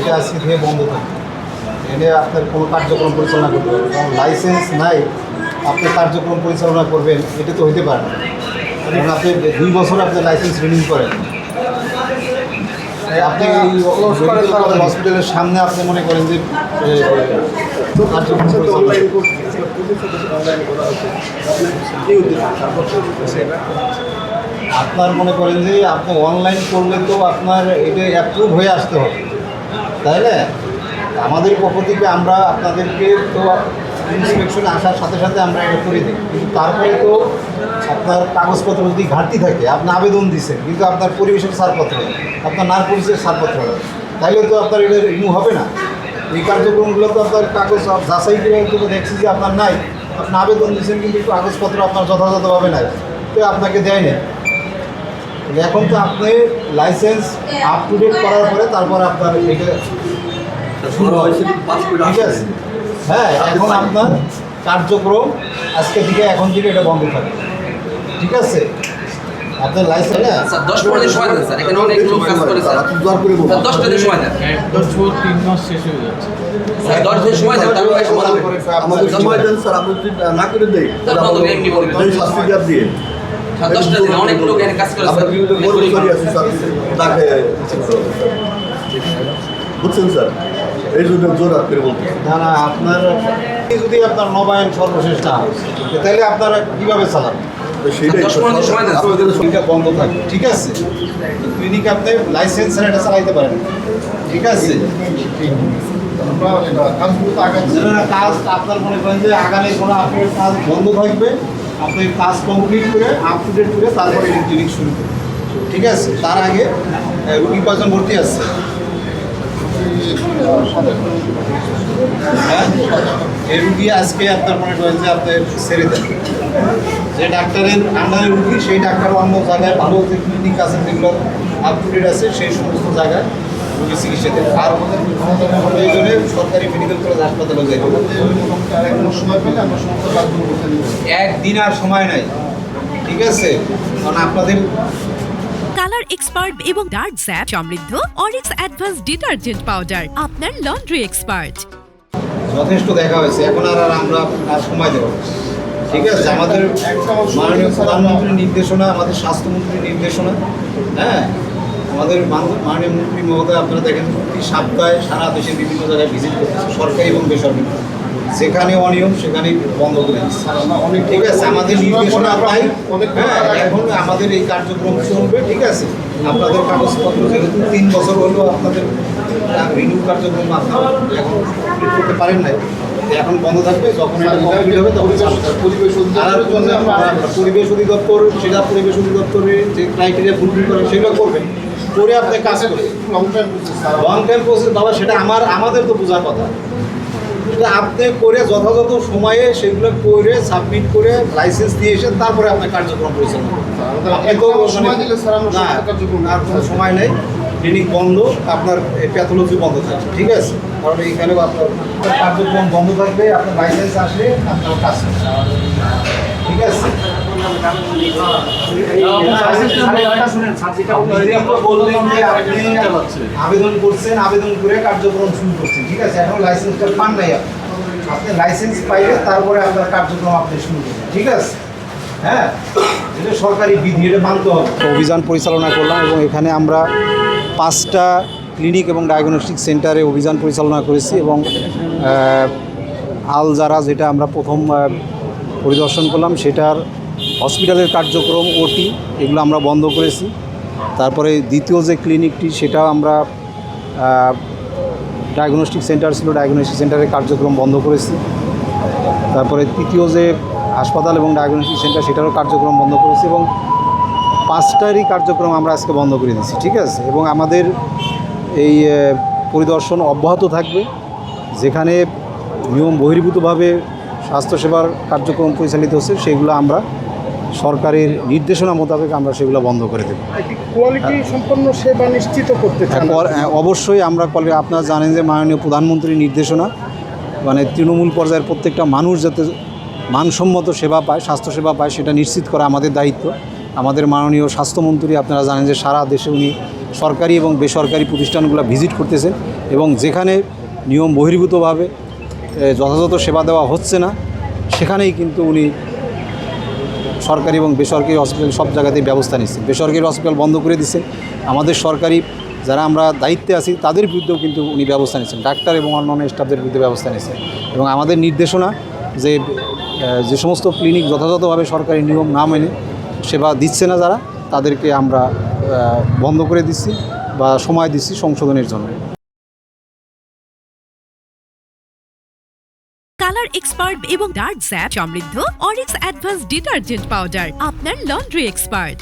এটা আজকে থেকে বন্ধ থাকবে। এনে আপনার কোনো কার্যক্রম পরিচালনা করতে পারবেন, কারণ লাইসেন্স নাই আপনি কার্যক্রম পরিচালনা করবেন, এটা তো হতে পারে না। কারণ আপনি 2 বছর আপনি লাইসেন্স রিনিউ করেন, আপনি হসপিটালের সামনে আপনি মনে করেন যে কার্যক্রম আপনার মনে করেন যে আপনি অনলাইন করলে তো আপনার এটা অ্যাপ্রুভ হয়ে আসতে হবে, তাই না? আমাদের পক্ষ থেকে আমরা আপনাদেরকে তো ইন্সপেকশনে আসার সাথে সাথে আমরা এটা করে দিই, কিন্তু তারপরে তো আপনার কাগজপত্র যদি ঘাটতি থাকে, আপনি আবেদন দিচ্ছেন কিন্তু আপনার পরিবেশের ছাড়পত্র, আপনার নারপুলিশের ছাড়পত্র, তাইলে তো আপনার এটা রিনিউ হবে না। এই কার্যক্রমগুলো তো আপনার কাগজ যাচাই করে কিন্তু দেখছি যে আপনার নাই, আপনি আবেদন দিচ্ছেন কিন্তু কাগজপত্র আপনার যথাযথভাবে নাই, তো আপনাকে দেয় না। এখন তো আপনি লাইসেন্স আপ টু ডেট করার পরে তারপর আপনার এটা শুরু হয়, ঠিক আছে? হ্যাঁ, এখন আপনার কার্যক্রম আজকে থেকে এখন থেকে এটা বন্ধ থাকে, ঠিক আছে? আপনার লাইসেন্স না স্যার 10 মিনিট সময় দেন স্যার, এখানে অনেক লোক কাজ করে স্যার, আপনি দর করে বলুন। 10 মিনিট সময় দেন, 3 মাস শেষ হয়ে যাচ্ছে স্যার 10 মিনিট সময় দেন, তারপরে সমাধান করে আমাদের সময় দেন স্যার, আপনি যদি না করে দেই তারপর তো এমনি বলবেন। এই শাস্তি দিয়ে স্যার 10টা দিন অনেক লোক এখানে কাজ করে আমরা স্যার, বিভিন্ন কর্মচারী আছি স্যার, তাকে বুঝছেন স্যার, এই জন্য জোর হাত করে বলতে না না, আপনার যদি আপনার নবায়ন সর্বশেষ না হয় তাহলে আপনারা কীভাবে চালাবেন? সেইটাই 10 মিনিট সময় দেন। ক্লিনিকটা বন্ধ থাকে, ঠিক আছে? ক্লিনিক আপনি লাইসেন্স ছাড়া এটা চালাইতে পারেন, ঠিক আছে? কাজ আপনার মনে করেন যে আগামী কোনো আপনার কাজ বন্ধ থাকবে, আপনি কাজ কমপ্লিট করে আপ টু ডেট করে তারপরে ক্লিনিক শুরু করবেন, ঠিক আছে? তার আগে রুগী কজন ভর্তি আছে? হ্যাঁ, এই রুগী আজকে আপনার মনে করেন যে আপনি ছেড়ে দেন, যে ডাক্তারের আন্ডারে রুগী সেই ডাক্তার অন্য জায়গায় ভালো যে ক্লিনিক আছে যেগুলো আপ টু ডেট আছে সেই সমস্ত জায়গায় রুগী চিকিৎসা দেন। আর প্রয়োজনে সরকারি মেডিকেল কলেজ হাসপাতালে যাই, সময় পেলে আমরা সমস্ত কাজগুলো করতে দিব। একদিন আর সময় নাই, ঠিক আছে? কারণ আপনাদের কালার এক্সপার্ট এবং ডার্ক স্যাপ সমৃদ্ধ অরিক্স অ্যাডভান্স ডিটারজেন্ট পাউডার আপনার লন্ড্রি এক্সপার্ট। যথেষ্ট দেখা হয়েছে, এখন আর আমরা আর সময় দেবো, ঠিক আছে? আমাদের মাননীয় প্রধানমন্ত্রীর নির্দেশনা, আমাদের স্বাস্থ্যমন্ত্রীর নির্দেশনা, হ্যাঁ, আমাদের মাননীয় মন্ত্রী মহোদয় আপনারা দেখেন প্রতি সপ্তাহে সারা দেশে বিভিন্ন জায়গায় ভিজিট করতেছে, সরকারি এবং বেসরকারি, যেখানে অনিয়ম সেখানে বন্ধ করে দিচ্ছে, ঠিক আছে? আমাদের নির্দেশনা পাই, হ্যাঁ, এখন আমাদের এই কার্যক্রম চলবে, ঠিক আছে? আপনাদের কাগজপত্র যেহেতু 3 বছর হলেও আপনাদের রিনিউ কার্যক্রম আপনারা এখন কমপ্লিট করতে পারেন নাই, এখন বন্ধ থাকবে, যখন এটা কমপ্লিট হবে তখন পরিবেশ অধিদপ্তর সেটা পরিবেশ অধিদপ্তরের যে ক্রাইটেরিয়া ফুলফিল করে সেগুলো করবেন, করে আপনি কাজ করবেন। লং টাইম প্রসেস বাবা, সেটা আমাদের তো বোঝার কথা, সেটা আপনি করে যথাযথ সময়ে সেগুলো করে সাবমিট করে লাইসেন্স দিয়ে এসে তারপরে আপনার কার্যক্রম পরিচালনা করবেন। আপনি তো না, আর কোনো সময় নেই, ক্লিনিক বন্ধ, আপনার প্যাথোলজি বন্ধ থাকবে, ঠিক আছে? কারণ এইখানে আপনার কার্যক্রম বন্ধ থাকবে, আপনার লাইসেন্স আসলে আপনার কাজ করবে, ঠিক আছে? বললেন যে আপনি আবেদন করছেন, আবেদন করে কার্যক্রম শুরু করছেন, ঠিক আছে? এখন লাইসেন্সটা পান নাই, আপনি লাইসেন্স পাইলে তারপরে আপনার কার্যক্রম আপনি শুরু করবেন, ঠিক আছে? হ্যাঁ, এটা সরকারি বিধি, এটা মানতে হবে। অভিযান পরিচালনা করলাম এবং এখানে আমরা 5টা ক্লিনিক এবং ডায়াগনস্টিক সেন্টারে অভিযান পরিচালনা করেছি এবং আল জারা যেটা আমরা প্রথম পরিদর্শন করলাম সেটার হসপিটালের কার্যক্রম ওটি এগুলো আমরা বন্ধ করেছি। তারপরে দ্বিতীয় যে ক্লিনিকটি সেটাও আমরা ডায়াগনস্টিক সেন্টার ছিল, ডায়াগনস্টিক সেন্টারের কার্যক্রম বন্ধ করেছি। তারপরে তৃতীয় যে হাসপাতাল এবং ডায়াগনস্টিক সেন্টার সেটারও কার্যক্রম বন্ধ করেছি এবং 5টারই কার্যক্রম আমরা আজকে বন্ধ করে দিচ্ছি, ঠিক আছে? এবং আমাদের এই পরিদর্শন অব্যাহত থাকবে, যেখানে নিয়ম বহির্ভূতভাবে স্বাস্থ্যসেবার কার্যক্রম পরিচালিত হচ্ছে সেগুলো আমরা সরকারের নির্দেশনা মোতাবেক আমরা সেগুলো বন্ধ করে দেব। কোয়ালিটি সম্পন্ন সেবা নিশ্চিত করতে চান? অবশ্যই আমরা আপনারা জানেন যে মাননীয় প্রধানমন্ত্রীর নির্দেশনা, মানে তৃণমূল পর্যায়ের প্রত্যেকটা মানুষ যাতে মানসম্মত সেবা পায়, স্বাস্থ্যসেবা পায়, সেটা নিশ্চিত করা আমাদের দায়িত্ব। আমাদের মাননীয় স্বাস্থ্যমন্ত্রী আপনারা জানেন যে সারা দেশে উনি সরকারি এবং বেসরকারি প্রতিষ্ঠানগুলো ভিজিট করতেছেন এবং যেখানে নিয়ম বহির্ভূতভাবে যথাযথ সেবা দেওয়া হচ্ছে না সেখানেই কিন্তু উনি সরকারি এবং বেসরকারি হসপিটাল সব জায়গাতেই ব্যবস্থা নিচ্ছেন। বেসরকারি হসপিটাল বন্ধ করে দিচ্ছেন। আমাদের সরকারি যারা আমরা দায়িত্বে আছি তাদের বিরুদ্ধেও কিন্তু উনি ব্যবস্থা নিচ্ছেন, ডাক্তার এবং অন্যান্য স্টাফদের বিরুদ্ধে ব্যবস্থা নিচ্ছেন। এবং আমাদের নির্দেশনা যে সমস্ত ক্লিনিক যথাযথভাবে সরকারি নিয়ম না মেনে সেবা দিচ্ছে না যারা, তাদেরকে আমরা বন্ধ করে দিচ্ছি বা সময় দিচ্ছি সংশোধনের জন্য। কালার এক্সপার্ট এবং ডার্ক স্যাপ সমৃদ্ধ অরিক্স অ্যাডভান্স ডিটারজেন্ট পাউডার আপনার লন্ড্রি এক্সপার্ট।